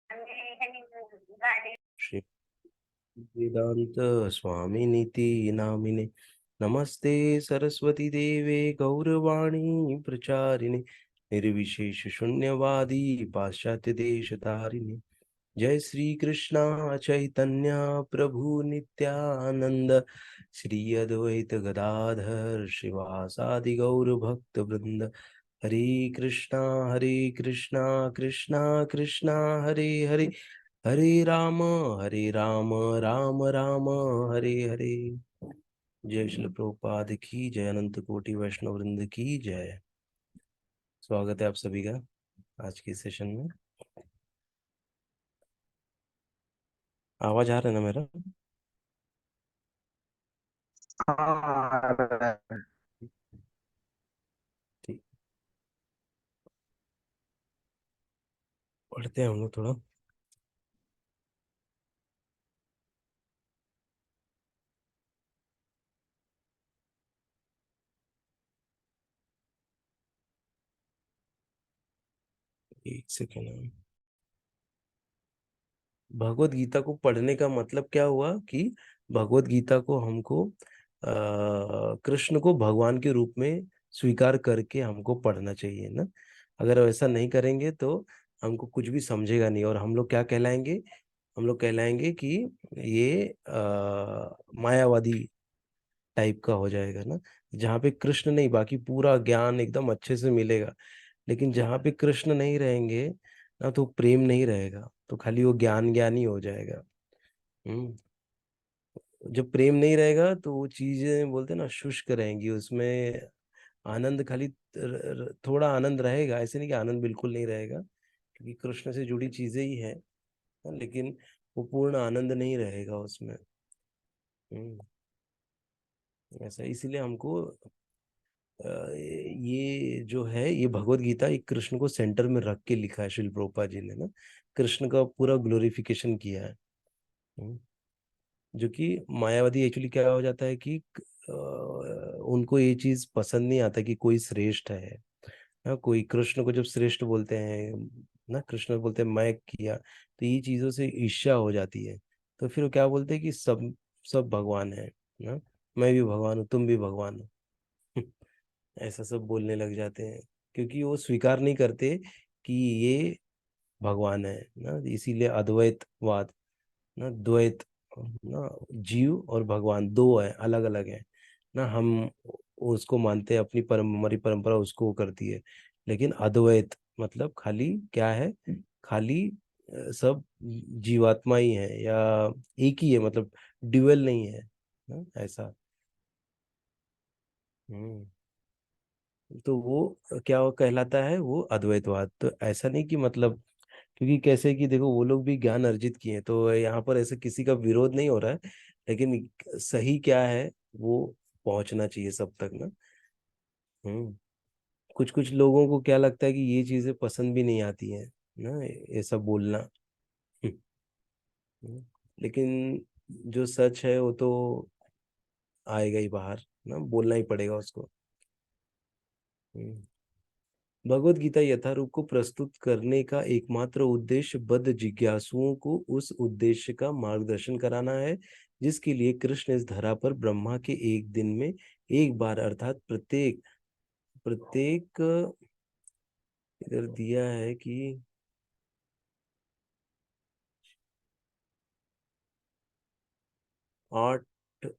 श्री वेदांत स्वामिनीति नामिने नमस्ते सरस्वती देवे गौरवाणी प्रचारिणे निर्विशेष शून्यवादी पाश्चात्य देश तारिणे जय श्री कृष्णा चैतन्य प्रभु नित्यानंद श्री अद्वैत गदाधर श्रीवासादि गौर भक्त वृंद हरे कृष्णा कृष्णा कृष्णा हरे हरे हरे राम राम राम हरे हरे। जय श्री प्रभुपाद की जय, अनंत कोटि वैष्णव वृंद की जय। स्वागत है आप सभी का आज के सेशन में। आवाज आ रहा है ना मेरा? हाँ। ठीक, पढ़ते हैं हम लोग थोड़ा। एक सेकेंड। भगवत गीता को पढ़ने का मतलब क्या हुआ कि भगवत गीता को हमको कृष्ण को भगवान के रूप में स्वीकार करके हमको पढ़ना चाहिए ना। अगर वैसा नहीं करेंगे तो हमको कुछ भी समझेगा नहीं, और हम लोग क्या कहलाएंगे? हम लोग कहलाएंगे कि ये मायावादी टाइप का हो जाएगा ना। जहाँ पे कृष्ण नहीं, बाकी पूरा ज्ञान एकदम अच्छे से मिलेगा, लेकिन जहाँ पे कृष्ण नहीं रहेंगे ना तो प्रेम नहीं रहेगा, तो खाली वो ज्ञान ज्ञान ही हो जाएगा। हम्म। जब प्रेम नहीं रहेगा तो वो चीजें बोलते हैं ना शुष्क रहेंगी, उसमें आनंद खाली थोड़ा आनंद रहेगा, ऐसे नहीं कि आनंद बिल्कुल नहीं रहेगा, क्योंकि कृष्ण से जुड़ी चीजें ही है, लेकिन वो पूर्ण आनंद नहीं रहेगा उसमें। हम्म। ऐसा इसीलिए हमको ये जो है ये भगवत गीता एक कृष्ण को सेंटर में रख के लिखा है श्रील प्रभुपाद जी ने ना। कृष्ण का पूरा ग्लोरिफिकेशन किया है। हम्म। जो कि मायावादी एक्चुअली क्या हो जाता है कि उनको ये चीज पसंद नहीं आता कि कोई श्रेष्ठ है ना। कोई कृष्ण को जब श्रेष्ठ बोलते हैं ना, कृष्ण बोलते हैं मैं किया, तो ये चीजों से ईर्ष्या हो जाती है। तो फिर वो क्या बोलते हैं कि सब सब भगवान है ना, मैं भी भगवान हूँ तुम भी भगवान हो। ऐसा सब बोलने लग जाते हैं, क्योंकि वो स्वीकार नहीं करते कि ये भगवान है ना। इसीलिए अद्वैतवाद ना, द्वैत ना, जीव और भगवान दो है, अलग अलग है ना। हम उसको मानते हैं, अपनी हमारी परंपरा उसको वो करती है, लेकिन अद्वैत मतलब खाली क्या है? खाली सब जीवात्मा ही है, या एक ही है, मतलब ड्यूअल नहीं है ना, ऐसा। हम्म। तो वो क्या वो कहलाता है? वो अद्वैतवाद। तो ऐसा नहीं कि मतलब, क्योंकि कैसे कि देखो वो लोग भी ज्ञान अर्जित किए हैं, तो यहाँ पर ऐसे किसी का विरोध नहीं हो रहा है, लेकिन सही क्या है वो पहुंचना चाहिए सब तक ना। हम्म। कुछ कुछ लोगों को क्या लगता है कि ये चीजें पसंद भी नहीं आती हैं ना, ये सब बोलना। हम्म। लेकिन जो सच है वो तो आएगा ही बाहर ना, बोलना ही पड़ेगा उसको। हम्म। भगवत गीता यथारूप को प्रस्तुत करने का एकमात्र उद्देश्य बद्ध जिज्ञासुओं को उस उद्देश्य का मार्गदर्शन कराना है, जिसके लिए कृष्ण इस धरा पर ब्रह्मा के एक दिन में एक बार अर्थात प्रत्येक प्रत्येक इधर दिया है कि 8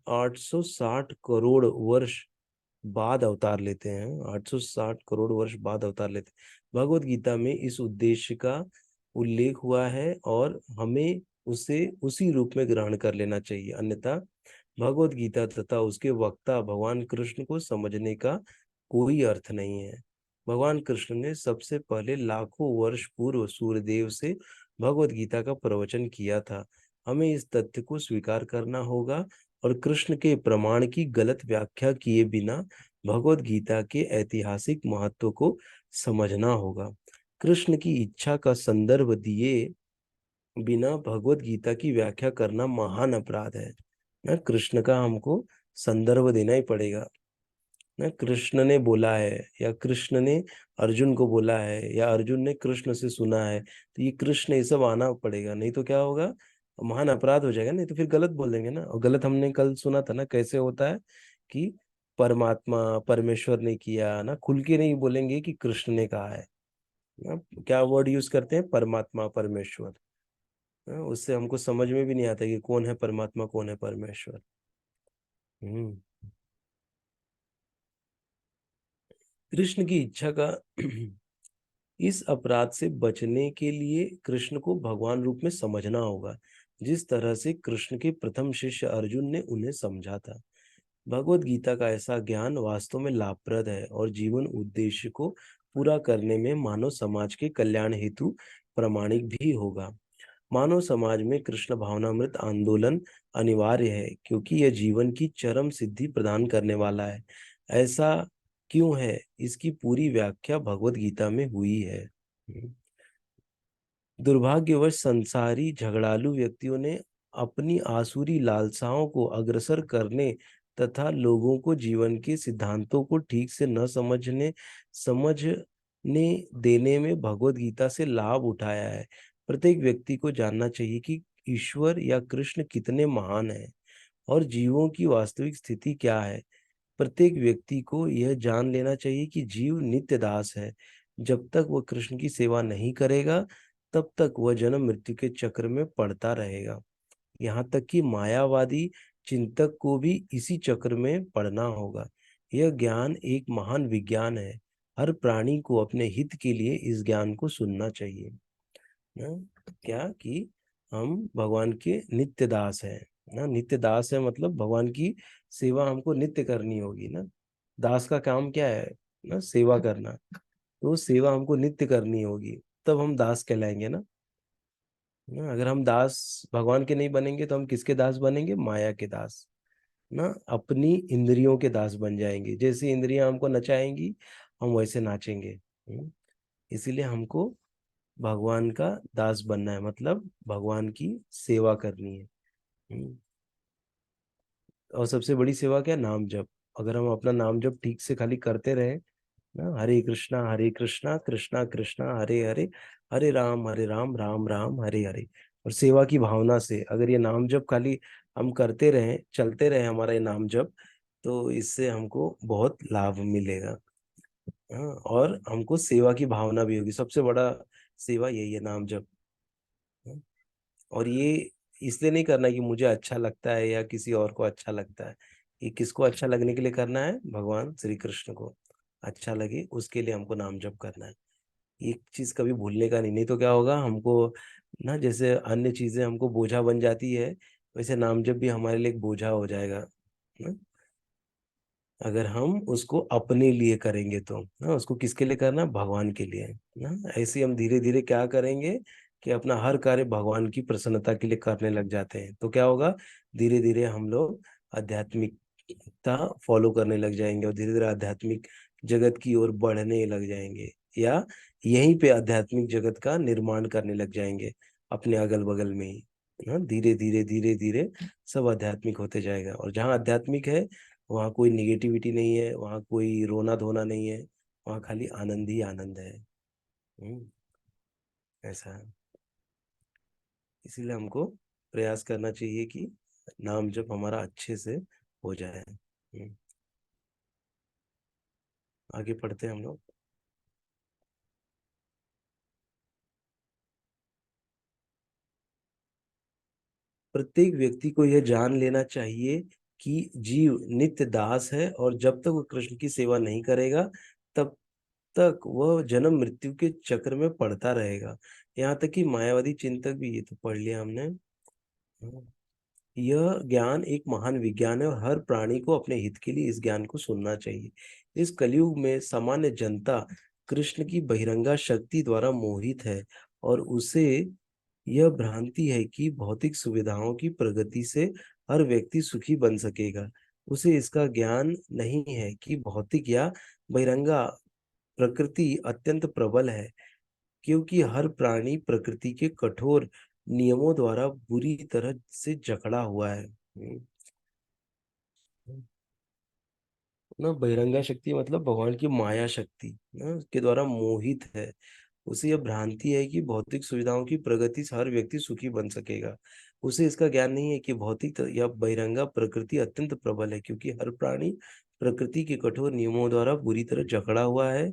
860 करोड़ वर्ष बाद अवतार लेते हैं। 860 करोड़ वर्ष बाद अवतार लेते हैं। भगवत गीता में इस उद्देश्य का उल्लेख हुआ है और हमें उसे उसी रूप में ग्रहण कर लेना चाहिए, अन्यथा भगवत गीता तथा उसके वक्ता भगवान कृष्ण को समझने का कोई अर्थ नहीं है। भगवान कृष्ण ने सबसे पहले लाखों वर्ष पूर्व सूर्यदेव से भगवत गीता का प्रवचन किया था। हमें इस तथ्य को स्वीकार करना होगा और कृष्ण के प्रमाण की गलत व्याख्या किए बिना भगवत गीता के ऐतिहासिक महत्व को समझना होगा। कृष्ण की इच्छा का संदर्भ दिए बिना भगवत गीता की व्याख्या करना महान अपराध है ना। कृष्ण का हमको संदर्भ देना ही पड़ेगा ना कृष्ण ने बोला है, या कृष्ण ने अर्जुन को बोला है, या अर्जुन ने कृष्ण से सुना है, तो ये कृष्ण ये सब आना पड़ेगा, नहीं तो क्या होगा, महान अपराध हो जाएगा। नहीं तो फिर गलत बोल देंगे ना, और गलत हमने कल सुना था ना कैसे होता है कि परमात्मा परमेश्वर ने किया ना, खुल के नहीं बोलेंगे कि कृष्ण ने कहा है ना, क्या वर्ड यूज करते हैं, परमात्मा परमेश्वर। उससे हमको समझ में भी नहीं आता कि कौन है परमात्मा कौन है परमेश्वर। हम्म कृष्ण की इच्छा का इस अपराध से बचने के लिए कृष्ण को भगवान रूप में समझना होगा, जिस तरह से कृष्ण के प्रथम शिष्य अर्जुन ने उन्हें समझा था। भगवत गीता का ऐसा ज्ञान वास्तव में लाभप्रद है और जीवन उद्देश्य को पूरा करने में मानव समाज के कल्याण हेतु प्रामाणिक भी होगा। मानव समाज में कृष्ण भावनामृत आंदोलन अनिवार्य है, क्योंकि यह जीवन की चरम सिद्धि प्रदान करने वाला है। ऐसा क्यों है, इसकी पूरी व्याख्या भगवत गीता में हुई है। दुर्भाग्यवश संसारी झगड़ालू व्यक्तियों ने अपनी आसुरी लालसाओं को अग्रसर करने तथा लोगों को जीवन के सिद्धांतों को ठीक से न समझने देने में भगवत गीता से लाभ उठाया है। प्रत्येक व्यक्ति को जानना चाहिए कि ईश्वर या कृष्ण कितने महान हैं और जीवों की वास्तविक स्थिति क्या है। प्रत्येक व्यक्ति को यह जान लेना चाहिए कि जीव नित्य दास है। जब तक वह कृष्ण की सेवा नहीं करेगा, तब तक वह जन्म मृत्यु के चक्र में पड़ता रहेगा। यहाँ तक कि मायावादी चिंतक को भी इसी चक्र में पड़ना होगा। यह ज्ञान एक महान विज्ञान है। हर प्राणी को अपने हित के लिए इस ज्ञान को सुनना चाहिए। ना, क्या कि हम भगवान के नित्य दास हैं। ना, नित्य दास है मतलब भगवान की सेवा हमको नित्य करनी होगी ना। दास का काम क्या है, ना सेवा करना। तो सेवा हमको नित्य करनी होगी, तब हम दास कहलाएंगे ना। ना, अगर हम दास भगवान के नहीं बनेंगे तो हम किसके दास बनेंगे, माया के दास। ना, अपनी इंद्रियों के दास बन जाएंगे, जैसे इंद्रियां हमको नचाएंगी हम वैसे नाचेंगे। इसीलिए हमको भगवान का दास बनना है, मतलब भगवान की सेवा करनी है। हम्म, और सबसे बड़ी सेवा क्या है, नाम जप। अगर हम अपना नाम जप ठीक से खाली करते रहे ना, हरे कृष्णा कृष्णा कृष्णा हरे हरे, हरे राम राम राम हरे हरे, और सेवा की भावना से अगर ये नाम जप खाली हम करते रहें, चलते रहे हमारा ये नाम जप, तो इससे हमको बहुत लाभ मिलेगा। हाँ, और हमको सेवा की भावना भी होगी। सबसे बड़ा सेवा यही है, नाम जप। हाँ, और ये इसलिए नहीं करना कि मुझे अच्छा लगता है या किसी और को अच्छा लगता है। ये किसको अच्छा लगने के लिए करना है, भगवान श्री कृष्ण को अच्छा लगे उसके लिए हमको नाम जप करना है। एक चीज कभी भूलने का नहीं, नहीं तो क्या होगा हमको, ना जैसे अन्य चीजें हमको बोझा बन जाती है, वैसे नाम जप भी हमारे लिए एक बोझा हो जाएगा ना, अगर हम उसको अपने लिए करेंगे तो। ना, उसको किसके लिए करना, भगवान के लिए। ना, ऐसे हम धीरे धीरे क्या करेंगे कि अपना हर कार्य भगवान की प्रसन्नता के लिए करने लग जाते हैं, तो क्या होगा, धीरे धीरे हम लोग आध्यात्मिकता फॉलो करने लग जाएंगे और धीरे धीरे आध्यात्मिक जगत की ओर बढ़ने लग जाएंगे, या यहीं पे आध्यात्मिक जगत का निर्माण करने लग जाएंगे अपने अगल बगल में ही। ना, धीरे धीरे धीरे धीरे सब आध्यात्मिक होते जाएगा, और जहाँ आध्यात्मिक है वहाँ कोई निगेटिविटी नहीं है, वहाँ कोई रोना धोना नहीं है, वहाँ खाली आनंद ही आनंद है। हम्म, ऐसा है। इसीलिए हमको प्रयास करना चाहिए कि नाम जप हमारा अच्छे से हो जाए। आगे पढ़ते हैं हम लोग। प्रत्येक व्यक्ति को यह जान लेना चाहिए कि जीव नित्य दास है, और जब तक वो कृष्ण की सेवा नहीं करेगा, तब तक वह जन्म मृत्यु के चक्र में पड़ता रहेगा। यहाँ तक कि मायावादी चिंतक भी, ये तो पढ़ लिया हमने। यह ज्ञान एक महान विज्ञान है और हर प्राणी को अपने हित के लिए इस ज्ञान को सुनना चाहिए। इस कलयुग में सामान्य जनता कृष्ण की बहिरंगा शक्ति द्वारा मोहित है, और उसे यह भ्रांति है कि भौतिक सुविधाओं की प्रगति से हर व्यक्ति सुखी बन सकेगा। उसे इसका ज्ञान नहीं है कि भौतिक या बहिरंगा प्रकृति अत्यंत प्रबल है, क्योंकि हर प्राणी प्रकृति के कठोर नियमों द्वारा बुरी तरह से जकड़ा हुआ है। ना बहिरंगा शक्ति मतलब भगवान की माया शक्ति ना के द्वारा मोहित है। उसे यह भ्रांति है कि भौतिक सुविधाओं की प्रगति से हर व्यक्ति सुखी बन सकेगा। उसे इसका ज्ञान नहीं है कि भौतिक या बहिरंगा प्रकृति अत्यंत प्रबल है, क्योंकि हर प्राणी प्रकृति के कठोर नियमों द्वारा बुरी तरह जकड़ा हुआ है।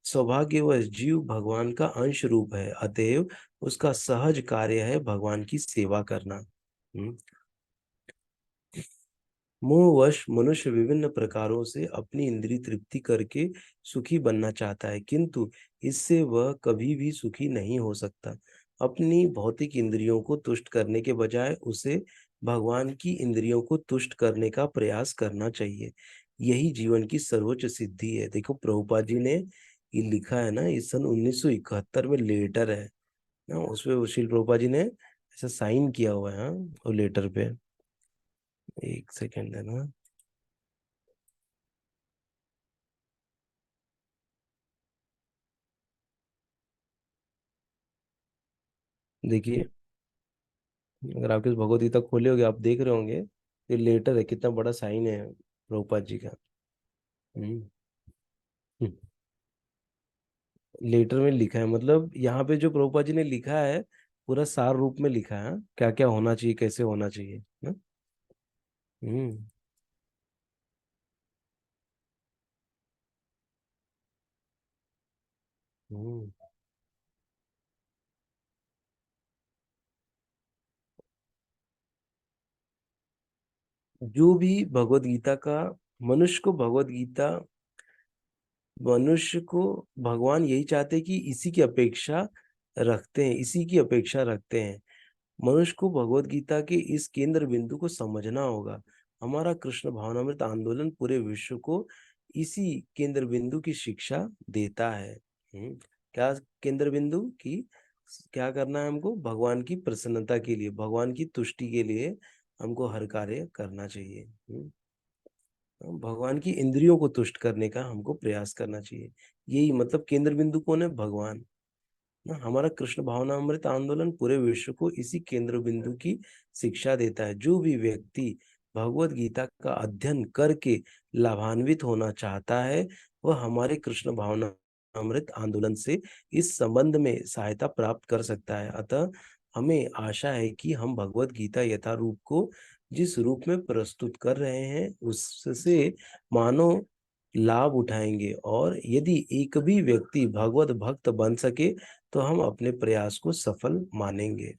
सौभाग्यवश जीव भगवान का अंश रूप है, अतएव उसका सहज कार्य है भगवान की सेवा करना। मोहवश मनुष्य विभिन्न प्रकारों से अपनी इंद्रिय तृप्ति करके सुखी बनना चाहता है, किंतु इससे वह कभी भी सुखी नहीं हो सकता। अपनी भौतिक इंद्रियों को तुष्ट करने के बजाय उसे भगवान की इंद्रियों को तुष्ट करने का प्रयास करना चाहिए। यही जीवन की सर्वोच्च सिद्धि है। देखो प्रभुपाद जी ने ये लिखा है ना, इस सन 1971 में लेटर है ना, उसपे श्रील प्रभुपाद जी ने ऐसा साइन किया हुआ है, हाँ, वो लेटर पे। एक सेकेंड है ना। देखिए, अगर आपके भगवत गीता खोले होगे आप देख रहे होंगे, ये लेटर है, कितना बड़ा साइन है प्रभुपाद जी का। हम्म। लेटर में लिखा है, मतलब यहाँ पे जो प्रभुपाद जी ने लिखा है पूरा सार रूप में लिखा है, क्या क्या होना चाहिए, कैसे होना चाहिए ना। हम्म। हम्म। जो भी भगवत गीता का मनुष्य को भगवत गीता मनुष्य को भगवान यही चाहते हैं कि इसी की अपेक्षा रखते हैं, इसी की अपेक्षा रखते हैं। मनुष्य को भगवत गीता के इस केंद्र बिंदु को समझना होगा। हमारा कृष्ण भावनामृत आंदोलन पूरे विश्व को इसी केंद्र बिंदु की शिक्षा देता है। क्या केंद्र बिंदु की, क्या करना है हमको, भगवान की प्रसन्नता के लिए, भगवान की तुष्टि के लिए हमको हर कार्य करना चाहिए। भगवान की इंद्रियों को तुष्ट करने का हमको प्रयास करना चाहिए। यही मतलब केंद्र बिंदु कौन है, भगवान ना। हमारा कृष्ण भावनामृत आंदोलन पूरे विश्व को इसी केंद्र बिंदु की शिक्षा देता है। जो भी व्यक्ति भगवत गीता का अध्ययन करके लाभान्वित होना चाहता है, वह हमारे कृष्ण भावना अमृत आंदोलन से इस संबंध में सहायता प्राप्त कर सकता है। अतः हमें आशा है कि हम भगवत गीता यथारूप को जिस रूप में प्रस्तुत कर रहे हैं उससे मानव लाभ उठाएंगे, और यदि एक भी व्यक्ति भगवत भक्त बन सके तो हम अपने प्रयास को सफल मानेंगे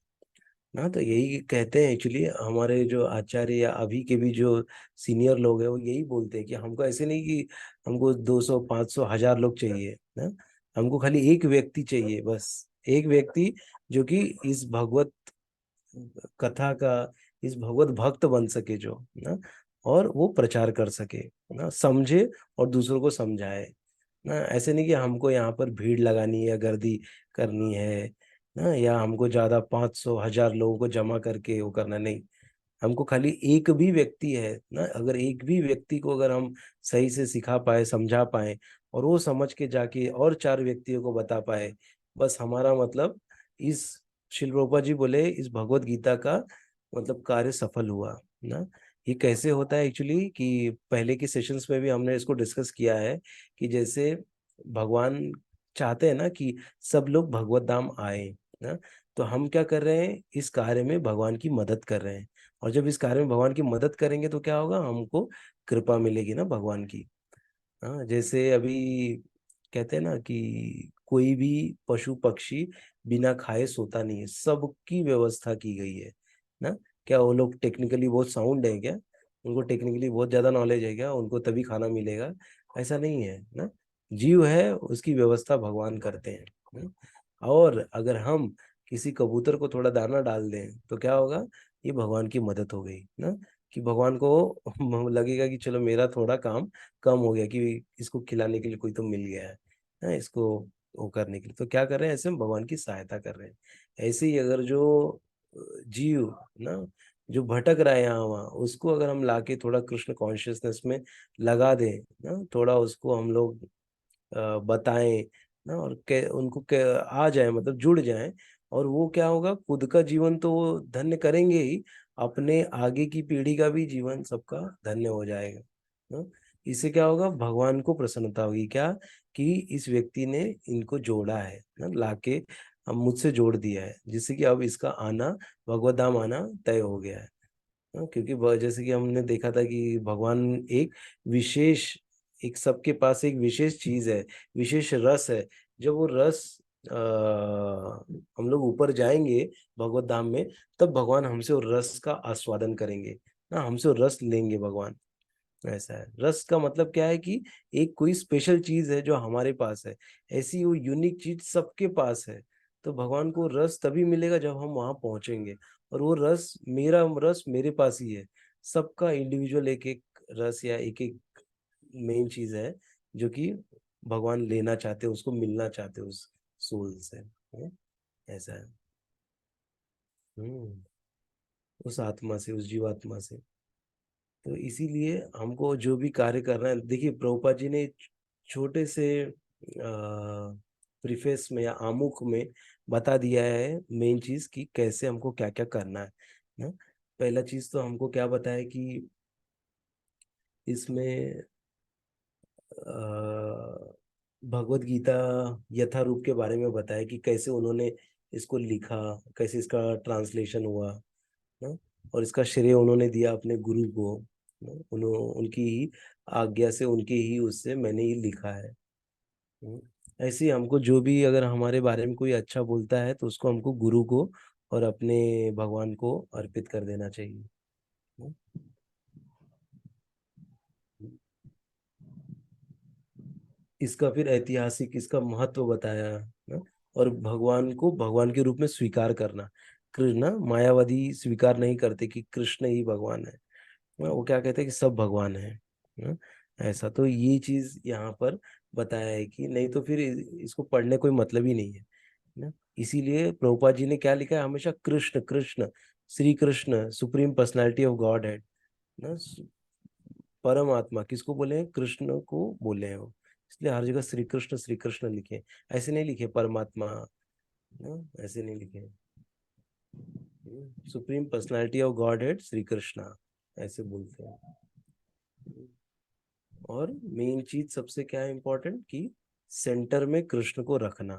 ना। तो यही कहते हैं एक्चुअली हमारे जो आचार्य या अभी के भी जो सीनियर लोग हैं, वो यही बोलते हैं कि हमको ऐसे नहीं कि हमको 200 500 1000 लोग चाहिए ना, हमको खाली एक व्यक्ति चाहिए बस। एक व्यक्ति जो कि इस भगवत कथा का, इस भगवत भक्त बन सके जो ना, और वो प्रचार कर सके ना, समझे और दूसरों को समझाए ना। ऐसे नहीं कि हमको यहाँ पर भीड़ लगानी है या गर्दी करनी है ना, या हमको ज्यादा 500 1000 लोगों को जमा करके वो करना नहीं। हमको खाली एक भी व्यक्ति है ना, अगर एक भी व्यक्ति को अगर हम सही से सिखा पाए, समझा पाए, और वो समझ के जाके और 4 व्यक्तियों को बता पाए, बस हमारा मतलब इस शिल प्रोपा जी बोले इस भगवत गीता का मतलब कार्य सफल हुआ ना। ये कैसे होता है एक्चुअली, कि पहले के सेशंस में भी हमने इसको डिस्कस किया है कि जैसे भगवान चाहते हैं ना कि सब लोग भगवत धाम आए ना, तो हम क्या कर रहे हैं, इस कार्य में भगवान की मदद कर रहे हैं। और जब इस कार्य में भगवान की मदद करेंगे तो क्या होगा, हमको कृपा मिलेगी ना भगवान की। हाँ, जैसे अभी कहते हैं ना कि कोई भी पशु पक्षी बिना खाए सोता नहीं है, सबकी व्यवस्था की गई है ना। क्या वो लोग टेक्निकली बहुत साउंड है क्या, उनको टेक्निकली बहुत ज्यादा नॉलेज है क्या, उनको तभी खाना मिलेगा? ऐसा नहीं है ना। जीव है उसकी व्यवस्था भगवान करते हैं ना? और अगर हम किसी कबूतर को थोड़ा दाना डाल दें तो क्या होगा, ये भगवान की मदद हो गई ना। कि भगवान को लगेगा कि चलो मेरा थोड़ा काम कम हो गया, कि इसको खिलाने के लिए कोई तो मिल गया है ना, इसको वो करने के लिए, तो क्या कर रहे हैं, ऐसे हम भगवान की सहायता कर रहे हैं। ऐसे ही अगर जो जीव ना, जो भटक रहा है यहाँ वहाँ, उसको अगर हम लाके थोड़ा कृष्ण कॉन्शियसनेस में लगा दें ना, थोड़ा उसको हम लोग बताएं ना, और उनको आ जाए मतलब जुड़ जाए, और वो क्या होगा, खुद का जीवन तो वो धन्य करेंगे ही, अपने आगे की पीढ़ी का भी जीवन सबका धन्य हो जाएगा ना। इससे क्या होगा, भगवान को प्रसन्नता होगी, क्या कि इस व्यक्ति ने इनको जोड़ा है ना, लाके अब मुझसे जोड़ दिया है, जिससे कि अब इसका आना, भगवत धाम आना तय हो गया है। हाँ, क्योंकि जैसे कि हमने देखा था कि भगवान एक विशेष, एक सबके पास एक विशेष चीज है, विशेष रस है। जब वो रस हम लोग ऊपर जाएंगे भगवत धाम में, तब भगवान हमसे वो रस का आस्वादन करेंगे ना, हमसे वो रस लेंगे भगवान। ऐसा है, रस का मतलब क्या है कि एक कोई स्पेशल चीज है जो हमारे पास है, ऐसी वो यूनिक चीज सबके पास है। तो भगवान को रस तभी मिलेगा जब हम वहां पहुंचेंगे। और वो रस, मेरा रस मेरे पास ही है। सबका इंडिविजुअल एक एक रस या एक एक मेन चीज है, जो कि भगवान लेना चाहते हैं, उसको मिलना चाहते हैं उस सोल से। ऐसा है। हम्म उस आत्मा से, उस जीवात्मा से। तो इसीलिए हमको जो भी कार्य करना है, देखिए प्रभुपाद जी ने छोटे से प्रीफेस में या आमुख में बता दिया है मेन चीज कि कैसे हमको क्या क्या करना है ना। पहला चीज तो हमको क्या बताया कि इसमें भगवत गीता यथारूप के बारे में बताया कि कैसे उन्होंने इसको लिखा, कैसे इसका ट्रांसलेशन हुआ ना। और इसका श्रेय उन्होंने दिया अपने गुरु को ना। उनकी ही आज्ञा से, उनके ही उससे मैंने ये लिखा है। हम्म। ऐसे ही हमको जो भी अगर हमारे बारे में कोई अच्छा बोलता है, तो उसको हमको गुरु को और अपने भगवान को अर्पित कर देना चाहिए। हम्म। इसका फिर ऐतिहासिक इसका महत्व बताया ना। और भगवान को भगवान के रूप में स्वीकार करना। कृष्ण ना, मायावादी स्वीकार नहीं करते कि कृष्ण ही भगवान है ना, वो क्या कहते हैं कि सब भगवान है ना। ऐसा, तो ये चीज यहाँ पर बताया है कि नहीं तो फिर इसको पढ़ने कोई मतलब ही नहीं है ना। इसीलिए प्रभुपाद जी ने क्या लिखा है, हमेशा Krishna Krishna, Shri Krishna supreme personality of God है ना। परमात्मा किसको बोले हैं, कृष्ण को बोले हैं वो। इसलिए हर जगह श्री कृष्ण लिखे, ऐसे नहीं लिखे परमात्मा ना, ऐसे नहीं लिखे। Supreme personality of God head Shri Krishna, ऐसे बोलते हैं। और मेन चीज सबसे क्या है इम्पोर्टेंट, कि सेंटर में कृष्ण को रखना।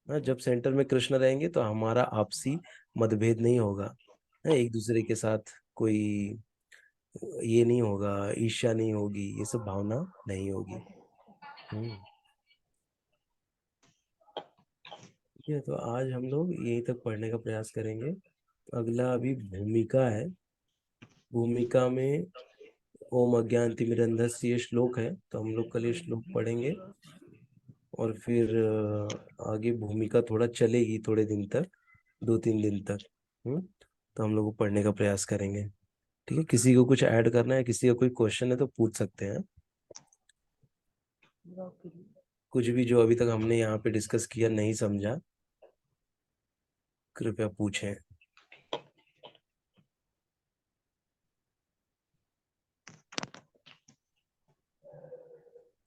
हाँ, जब सेंटर में कृष्ण रहेंगे तो हमारा आपसी मतभेद नहीं होगा। हाँ, एक दूसरे के साथ कोई ये नहीं होगा, ईर्ष्या नहीं होगी, ये सब भावना नहीं होगी। हम्म ठीक है, तो आज हम लोग यहीं तक पढ़ने का प्रयास करेंगे। अगला अभी भूमिका है। भूमिका में ओम अज्ञानतिमिरन्धस्य ये श्लोक है, तो हम लोग कल ये श्लोक पढ़ेंगे। और फिर आगे भूमिका थोड़ा चलेगी थोड़े दिन तक, 2-3 दिन तक। हम्म तो हम लोग पढ़ने का प्रयास करेंगे। ठीक है, किसी को कुछ ऐड करना है, किसी का कोई क्वेश्चन है तो पूछ सकते हैं। कुछ भी जो अभी तक हमने यहाँ पे डिस्कस किया नहीं समझा, कृपया पूछें।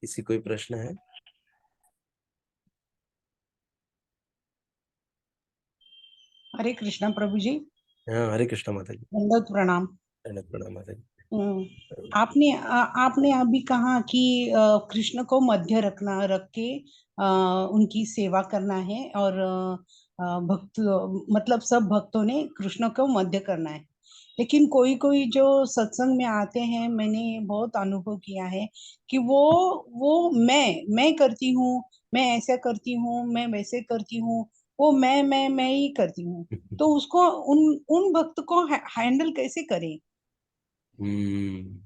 किसी कोई प्रश्न है? हरे कृष्णा प्रभु जी। हाँ, हरे कृष्णा माता जी। दंडवत प्रणाम। दंडवत प्रणाम माता जी। हम्म, आपने अभी कहा कि कृष्ण को मध्य रख के उनकी सेवा करना है, और भक्त मतलब सब भक्तों ने कृष्ण को मध्य करना है। लेकिन कोई कोई जो सत्संग में आते हैं, मैंने बहुत अनुभव किया है कि वो मैं करती हूँ, मैं ऐसा करती हूँ, मैं वैसे करती हूँ, वो मैं ही करती हूँ। तो उसको उन उन भक्त को हैंडल कैसे करें? हम्म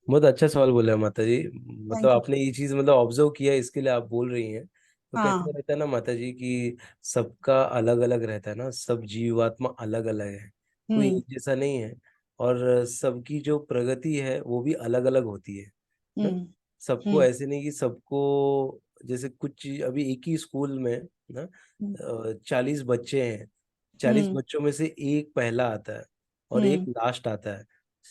बहुत अच्छा सवाल बोला है माता जी। मतलब थैंक यू। आपने ये चीज मतलब ऑब्जर्व किया है, इसके लिए आप बोल रही हैं। तो कैसे हाँ। रहता है ना माता जी कि सबका अलग अलग रहता है ना, सब जीवात्मा अलग अलग है, कोई हम्म। एक जैसा नहीं है। और सबकी जो प्रगति है वो भी अलग अलग होती है ना। हम्म। सबको हम्म। ऐसे नहीं कि सबको, जैसे कुछ चीज अभी एक ही स्कूल में ना 40 बच्चे हैं, 40 हम्म। बच्चों में से एक पहला आता है और एक हम्म। लास्ट आता है।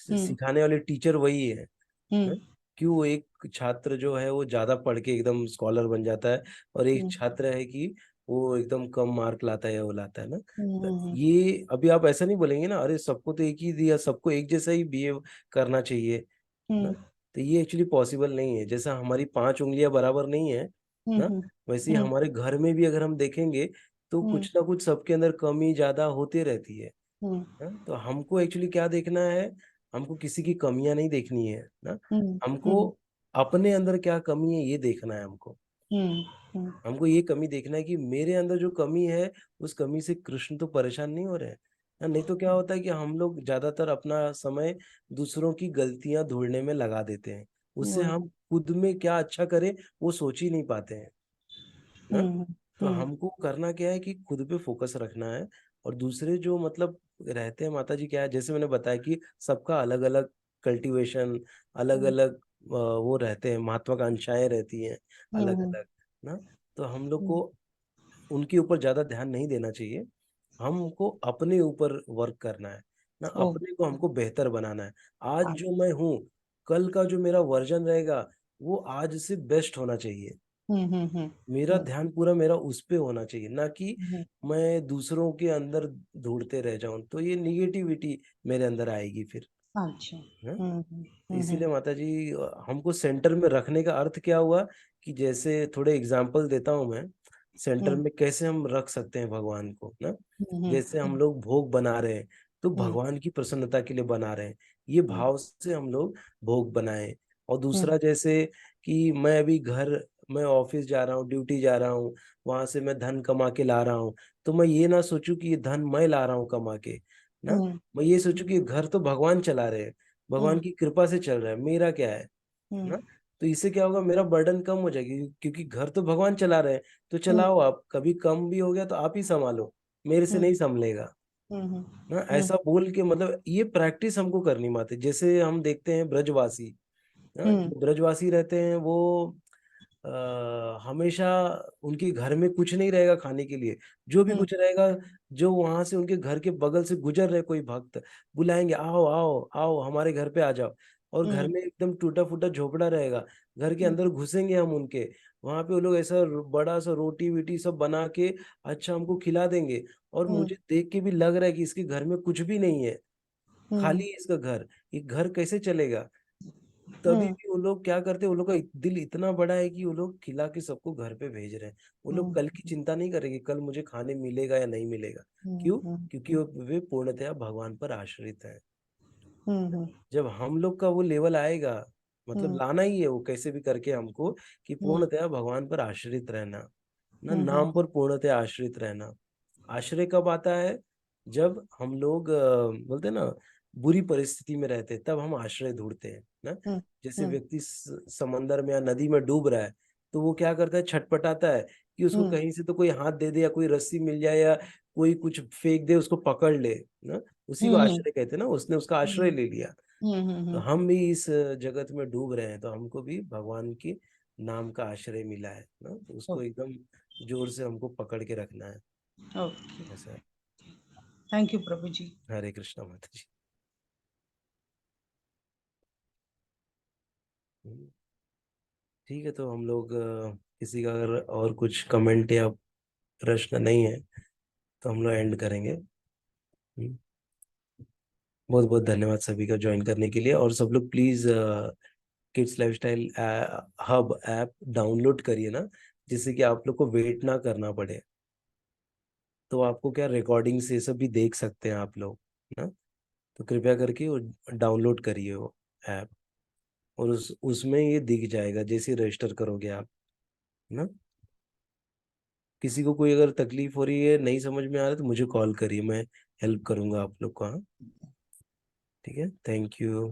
हम्म। सिखाने वाले टीचर वही है हम्म। ना। क्यों एक छात्र जो है वो ज्यादा पढ़ के एकदम स्कॉलर बन जाता है, और एक हम्म। छात्र है कि वो एकदम कम मार्क लाता है या वो लाता है ना। तो हम्म। ये अभी आप ऐसा नहीं बोलेंगे ना, अरे सबको तो एक ही दिया, सबको एक जैसा ही बिहेव करना चाहिए ना। हम्म। तो ये एक्चुअली पॉसिबल नहीं है। जैसा हमारी 5 उंगलियां बराबर नहीं है ना, हम्म, वैसे ही हम्म, हमारे घर में भी अगर हम देखेंगे तो हम्म, कुछ ना कुछ सबके अंदर कमी ज्यादा होती रहती है हम्म, ना। तो हमको एक्चुअली क्या देखना है, हमको किसी की कमियां नहीं देखनी है ना, हम्म, हमको हम्म, अपने अंदर क्या कमी है ये देखना है हमको। हम्म, हम्म, हमको ये कमी देखना है कि मेरे अंदर जो कमी है उस कमी से कृष्ण तो परेशान नहीं हो रहे हैं ना। नहीं तो क्या होता है कि हम लोग ज्यादातर अपना समय दूसरों की गलतियां ढूंढने में लगा देते हैं, उससे हम्म, हम खुद में क्या अच्छा करें वो सोच ही नहीं पाते हैं ना। हम्म, तो हमको करना क्या है कि खुद पे फोकस रखना है। और दूसरे जो मतलब रहते हैं माता जी, क्या है जैसे मैंने बताया कि सबका अलग अलग कल्टीवेशन, अलग हम्म, अलग वो रहते हैं, महत्वाकांक्षाएं रहती हैं अलग हम्म, अलग ना। तो हम लोग को हम्म, उनके ऊपर ज्यादा ध्यान नहीं देना चाहिए, हमको अपने ऊपर वर्क करना है ना, ओ, अपने को हमको बेहतर बनाना है। आज हाँ, जो मैं हूँ, कल का जो मेरा वर्जन रहेगा वो आज से बेस्ट होना चाहिए। हम्म, हम्म, हम्म, मेरा हम्म, ध्यान पूरा मेरा उस पे होना चाहिए, ना कि हम्म, मैं दूसरों के अंदर ढूंढते रह जाऊं, तो ये निगेटिविटी मेरे अंदर आएगी फिर अच्छा, है। तो हम्म, इसीलिए माता जी हमको सेंटर में रखने का अर्थ क्या हुआ कि जैसे थोड़े एग्जाम्पल देता हूं मैं, सेंटर हम्म, में कैसे हम रख सकते हैं भगवान को ना। हम्म, जैसे हम लोग भोग बना रहे हैं तो हम्म, भगवान की प्रसन्नता के लिए बना रहे हैं, ये हम्म, भाव से हम लोग भोग बनाए। और हम्म, दूसरा जैसे कि मैं अभी घर, मैं ऑफिस जा रहा हूँ, ड्यूटी जा रहा हूँ, वहां से मैं धन कमा के ला रहा हूँ, तो मैं ये ना सोचूं कि ये धन मैं ला रहा हूँ कमा के ना, हम्म, मैं ये सोचूं कि ये घर तो भगवान चला रहे हैं, भगवान हम्म, की कृपा से चल रहा है, मेरा क्या है हम्म, ना। तो इससे क्या होगा, मेरा बर्डन कम हो जाएगी, क्योंकि घर तो भगवान चला रहे हैं, तो हम्म, चलाओ आप, कभी कम भी हो गया तो आप ही संभालो, मेरे से हम्म, नहीं संभलेगा हम्म, ना। हम्म, ऐसा बोल के मतलब ये प्रैक्टिस हमको करनी माते। जैसे हम देखते हैं ब्रजवासी ना, हम्म, जो ब्रजवासी रहते हैं वो हमेशा उनके घर में कुछ नहीं रहेगा खाने के लिए, जो भी हम्म, कुछ रहेगा, जो वहां से उनके घर के बगल से गुजर रहे कोई भक्त, बुलाएंगे, आओ आओ आओ हमारे घर पे आ जाओ। और घर हम्म, में एकदम टूटा फूटा झोपड़ा रहेगा, घर के अंदर घुसेंगे हम उनके, वहां पे वो लोग ऐसा बड़ा सा रोटी वीटी सब बना के अच्छा हमको खिला देंगे। और हम्म, मुझे देख के भी लग रहा है कि इसके घर में कुछ भी नहीं है, हम्म, खाली है इसका घर, ये घर कैसे चलेगा। तभी हम्म, भी वो लोग क्या करते हैं, वो लोग का दिल इतना बड़ा है कि वो लोग खिला के सबको घर पे भेज रहे हैं। वो लोग कल की चिंता नहीं करेंगे कल मुझे खाने मिलेगा या नहीं मिलेगा। क्यों? क्योंकि वे पूर्णतया भगवान पर आश्रित है। हम्म, जब हम लोग का वो लेवल आएगा, मतलब हम्म, लाना ही है वो कैसे भी करके हमको, कि हम्म, पूर्णतया भगवान पर आश्रित रहना ना, हम्म, नाम पर पूर्णतया आश्रित रहना। आश्रय कब आता है? जब हम लोग बोलते हैं ना बुरी परिस्थिति में रहते हैं, तब हम आश्रय ढूंढते हैं ना। हम्म, जैसे हम्म, व्यक्ति समंदर में या नदी में डूब रहा है, तो वो क्या करता है, छटपटाता है कि उसको हम्म, कहीं से तो कोई हाथ दे दे या कोई रस्सी मिल जाए या कोई कुछ फेंक दे उसको पकड़ ले ना। उसी को हम्म, आश्रय कहते हैं ना, उसने उसका आश्रय ले लिया। तो हम्म, हम भी इस जगत में डूब रहे हैं, तो हमको भी भगवान की नाम का आश्रय मिला है ना, तो उसको एकदम जोर से हमको पकड़ के रखना है। ओके, ऐसा है। थैंक यू प्रभु जी। हरे कृष्णा माता जी। हम्म, ठीक है, तो हम लोग किसी का अगर और कुछ कमेंट या प्रश्न नहीं है तो हम लोग एंड करेंगे। बहुत बहुत धन्यवाद सभी का ज्वाइन करने के लिए। और सब लोग please kids lifestyle hub app download करिए ना, जिससे कि आप लोग को वेट ना करना पड़े। तो आपको क्या रिकॉर्डिंग से ये सब भी देख सकते हैं आप लोग ना। तो कृपया करके वो डाउनलोड करिए वो ऐप, और उसमें ये दिख जाएगा जैसे रजिस्टर करोगे आप ना। किसी को कोई अगर तकलीफ हो रही है, नहीं समझ में आ रहा तो मुझे कॉल करिए, मैं हेल्प करूंगा आप लोग को। हाँ, ठीक है, थैंक यू।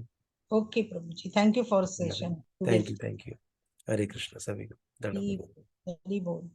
ओके प्रभु जी, thank you for session, thank you gift. Thank you. Hare Krishna सभी को। धन्यवाद। हरी बोल।